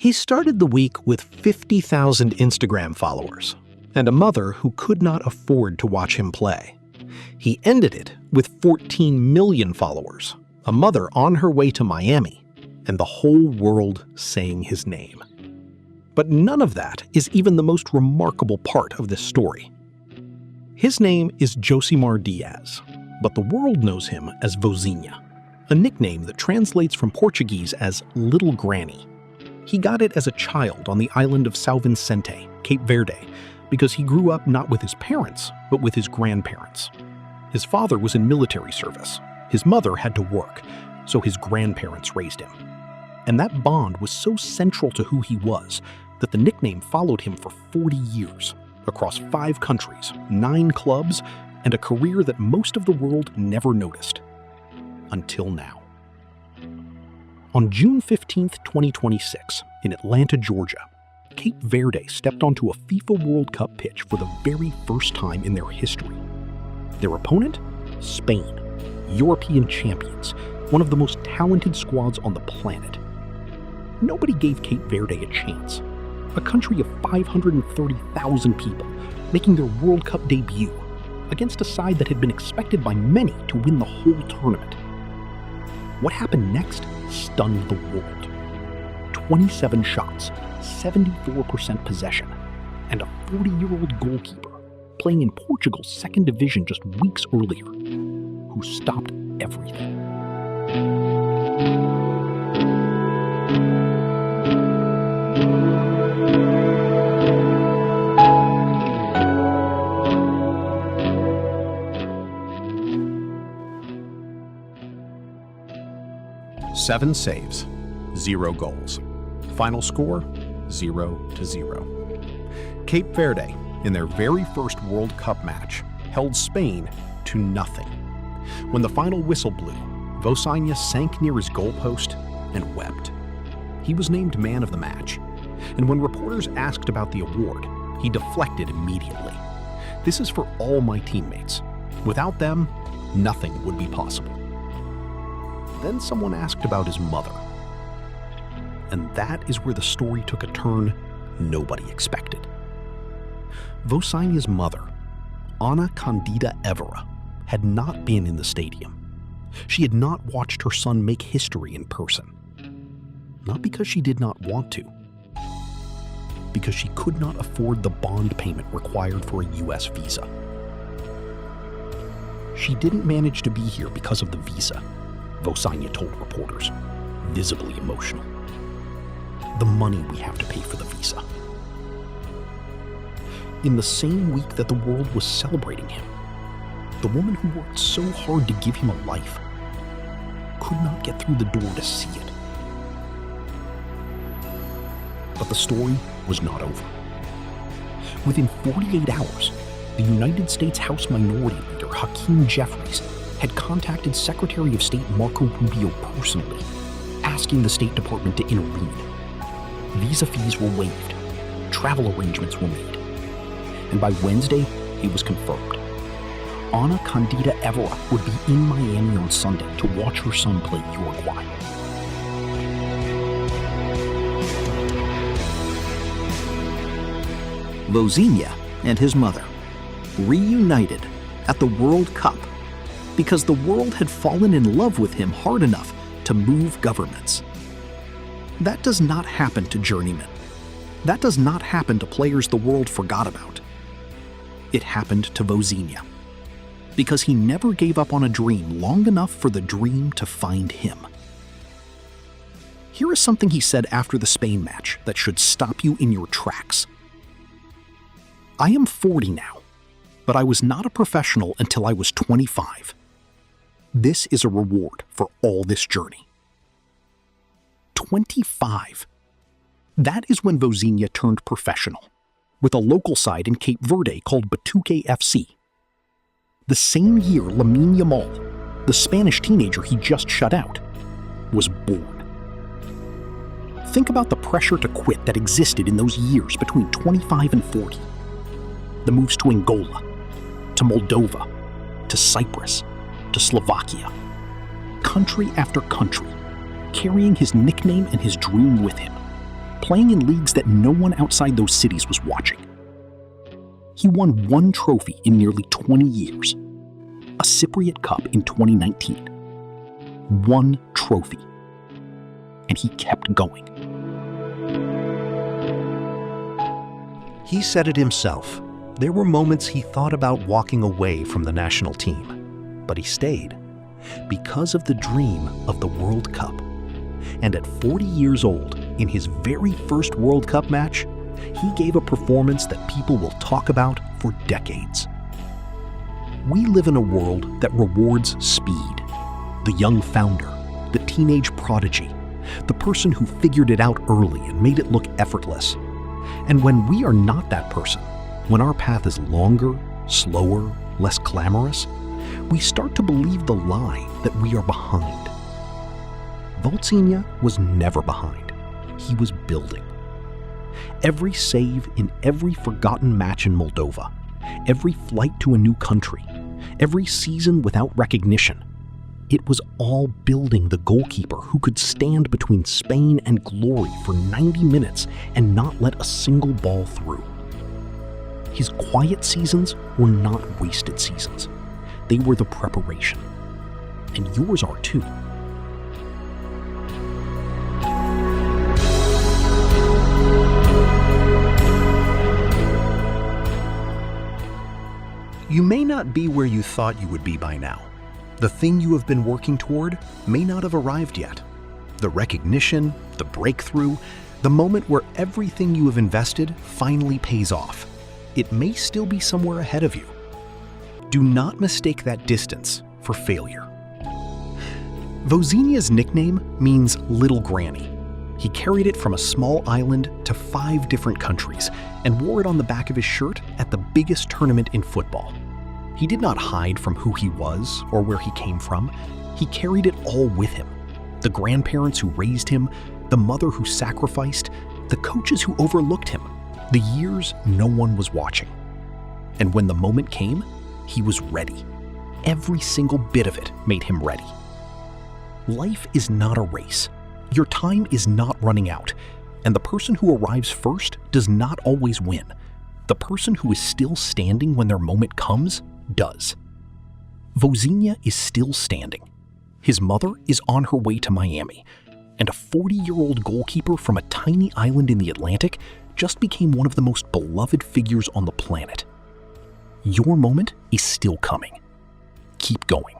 He started the week with 50,000 Instagram followers and a mother who could not afford to watch him play. He ended it with 14 million followers, a mother on her way to Miami, and the whole world saying his name. But none of that is even the most remarkable part of this story. His name is Josimar Diaz, but the world knows him as Vozinha, a nickname that translates from Portuguese as Little Granny. He got it as a child on the island of São Vicente, Cape Verde, because he grew up not with his parents, but with his grandparents. His father was in military service. His mother had to work, so his grandparents raised him. And that bond was so central to who he was that the nickname followed him for 40 years, across 5 countries, 9 clubs, and a career that most of the world never noticed. Until now. On June 15, 2026, in Atlanta, Georgia, Cape Verde stepped onto a FIFA World Cup pitch for the very first time in their history. Their opponent? Spain, European champions, one of the most talented squads on the planet. Nobody gave Cape Verde a chance. A country of 530,000 people making their World Cup debut against a side that had been expected by many to win the whole tournament. What happened next stunned the world. 27 shots, 74% possession, and a 40-year-old goalkeeper playing in Portugal's second division just weeks earlier, who stopped everything. Seven saves, 0 goals. Final score, 0-0. Cape Verde, in their very first World Cup match, held Spain to nothing. When the final whistle blew, Vozinha sank near his goalpost and wept. He was named man of the match, and when reporters asked about the award, he deflected immediately. This is for all my teammates. Without them, nothing would be possible. Then someone asked about his mother. And that is where the story took a turn nobody expected. Vozinha's mother, Ana Candida Evora, had not been in the stadium. She had not watched her son make history in person. Not because she did not want to, because she could not afford the bond payment required for a US visa. She didn't manage to be here because of the visa, Vozinha told reporters, visibly emotional. The money we have to pay for the visa. In the same week that the world was celebrating him, the woman who worked so hard to give him a life could not get through the door to see it. But the story was not over. Within 48 hours, the United States House Minority Leader Hakeem Jeffries had contacted Secretary of State Marco Rubio personally, asking the State Department to intervene. Visa fees were waived, travel arrangements were made, and by Wednesday, it was confirmed. Ana Candida Evora would be in Miami on Sunday to watch her son play Uruguay. Vozinha and his mother reunited at the World Cup because the world had fallen in love with him hard enough to move governments. That does not happen to journeymen. That does not happen to players the world forgot about. It happened to Vozinha because he never gave up on a dream long enough for the dream to find him. Here is something he said after the Spain match that should stop you in your tracks. I am 40 now, but I was not a professional until I was 25. This is a reward for all this journey. 25. That is when Vozinha turned professional, with a local side in Cape Verde called Batuque FC. The same year Lamine Yamal, the Spanish teenager he just shut out, was born. Think about the pressure to quit that existed in those years between 25 and 40. The moves to Angola, to Moldova, to Cyprus, to Slovakia. Country after country, carrying his nickname and his dream with him, playing in leagues that no one outside those cities was watching. He won one trophy in nearly 20 years, a Cypriot Cup in 2019. One trophy. And he kept going. He said it himself. There were moments he thought about walking away from the national team, but he stayed because of the dream of the World Cup. And at 40 years old, in his very first World Cup match, he gave a performance that people will talk about for decades. We live in a world that rewards speed. The young founder, the teenage prodigy, the person who figured it out early and made it look effortless. And when we are not that person, when our path is longer, slower, less glamorous, we start to believe the lie that we are behind. Vozinha was never behind. He was building. Every save in every forgotten match in Moldova, every flight to a new country, every season without recognition, it was all building the goalkeeper who could stand between Spain and glory for 90 minutes and not let a single ball through. His quiet seasons were not wasted seasons. They were the preparation. And yours are too. You may not be where you thought you would be by now. The thing you have been working toward may not have arrived yet. The recognition, the breakthrough, the moment where everything you have invested finally pays off. It may still be somewhere ahead of you. Do not mistake that distance for failure. Vozinha's nickname means Little Granny. He carried it from a small island to 5 different countries and wore it on the back of his shirt at the biggest tournament in football. He did not hide from who he was or where he came from. He carried it all with him. The grandparents who raised him, the mother who sacrificed, the coaches who overlooked him, the years no one was watching. And when the moment came, he was ready. Every single bit of it made him ready. Life is not a race. Your time is not running out, and the person who arrives first does not always win. The person who is still standing when their moment comes does. Vozinha is still standing. His mother is on her way to Miami, and a 40-year-old goalkeeper from a tiny island in the Atlantic just became one of the most beloved figures on the planet. Your moment is still coming. Keep going.